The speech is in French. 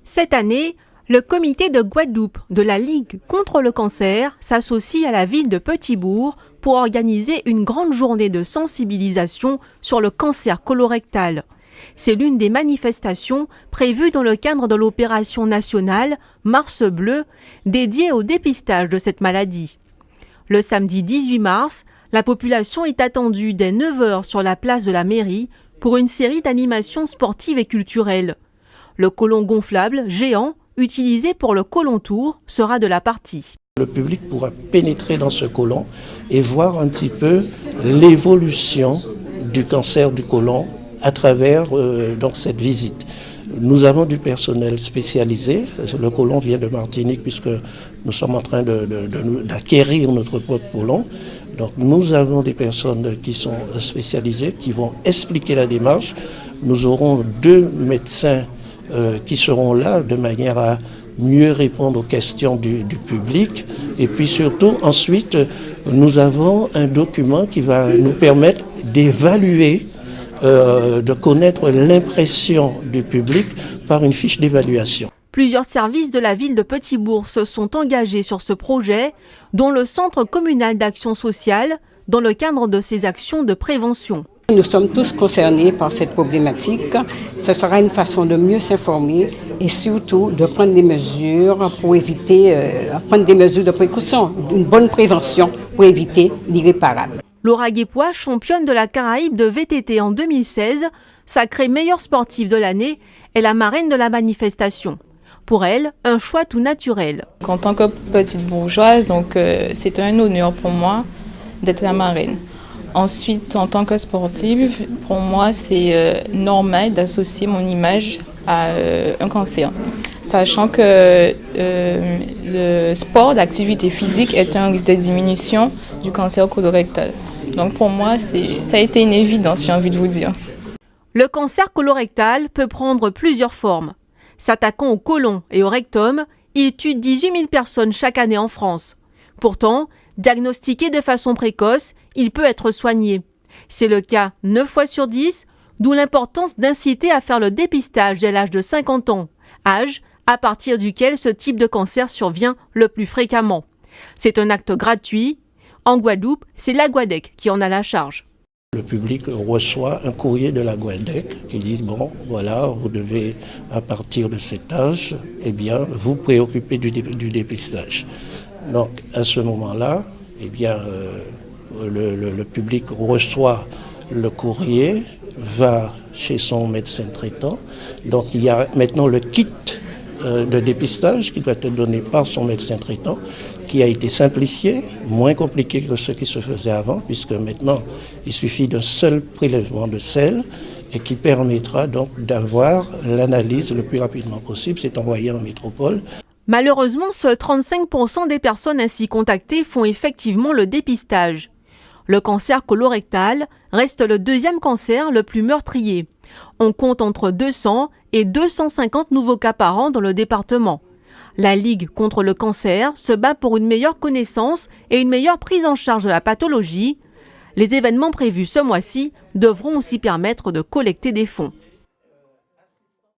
Cette année, le comité de Guadeloupe de la Ligue contre le cancer s'associe à la ville de Petit-Bourg pour organiser une grande journée de sensibilisation sur le cancer colorectal. C'est l'une des manifestations prévues dans le cadre de l'opération nationale Mars Bleu, dédiée au dépistage de cette maladie. Le samedi 18 mars, la population est attendue dès 9h sur la place de la mairie pour une série d'animations sportives et culturelles. Le côlon gonflable géant, utilisé pour le côlon tour, sera de la partie. Le public pourra pénétrer dans ce côlon et voir un petit peu l'évolution du cancer du côlon à travers donc cette visite. Nous avons du personnel spécialisé. Le côlon vient de Martinique puisque nous sommes en train d'acquérir notre propre côlon. Donc nous avons des personnes qui sont spécialisées, qui vont expliquer la démarche. Nous aurons 2 médecins qui seront là de manière à mieux répondre aux questions du public. Et puis surtout, ensuite, nous avons un document qui va nous permettre d'évaluer, de connaître l'impression du public par une fiche d'évaluation. Plusieurs services de la ville de Petit-Bourg se sont engagés sur ce projet, dont le Centre communal d'action sociale, dans le cadre de ses actions de prévention. Nous sommes tous concernés par cette problématique. Ce sera une façon de mieux s'informer et surtout de prendre des mesures pour éviter, prendre des mesures de précaution, une bonne prévention pour éviter l'irréparable. Laura Guépois, championne de la Caraïbe de VTT en 2016, sacrée meilleure sportive de l'année, est la marraine de la manifestation. Pour elle, un choix tout naturel. En tant que petite bourgeoise, c'est un honneur pour moi d'être la marraine. Ensuite, en tant que sportive, pour moi, c'est normal d'associer mon image à un cancer. Sachant que le sport d'activité physique est un risque de diminution du cancer colorectal. Donc pour moi, ça a été une évidence, j'ai envie de vous dire. Le cancer colorectal peut prendre plusieurs formes. S'attaquant au côlon et au rectum, il tue 18 000 personnes chaque année en France. Pourtant, diagnostiqué de façon précoce, il peut être soigné. C'est le cas 9 fois sur 10, d'où l'importance d'inciter à faire le dépistage dès l'âge de 50 ans, âge à partir duquel ce type de cancer survient le plus fréquemment. C'est un acte gratuit. En Guadeloupe, c'est la Guadec qui en a la charge. Le public reçoit un courrier de la Guadec qui dit « Bon, voilà, vous devez, à partir de cet âge, vous préoccuper du dépistage ». Donc, à ce moment-là, le public reçoit le courrier, va chez son médecin traitant. Donc, il y a maintenant le kit de dépistage qui doit être donné par son médecin traitant, qui a été simplifié, moins compliqué que ce qui se faisait avant, puisque maintenant, il suffit d'un seul prélèvement de sel et qui permettra donc d'avoir l'analyse le plus rapidement possible. C'est envoyé en métropole. Malheureusement, seuls 35% des personnes ainsi contactées font effectivement le dépistage. Le cancer colorectal reste le 2e cancer le plus meurtrier. On compte entre 200 et 250 nouveaux cas par an dans le département. La Ligue contre le cancer se bat pour une meilleure connaissance et une meilleure prise en charge de la pathologie. Les événements prévus ce mois-ci devront aussi permettre de collecter des fonds.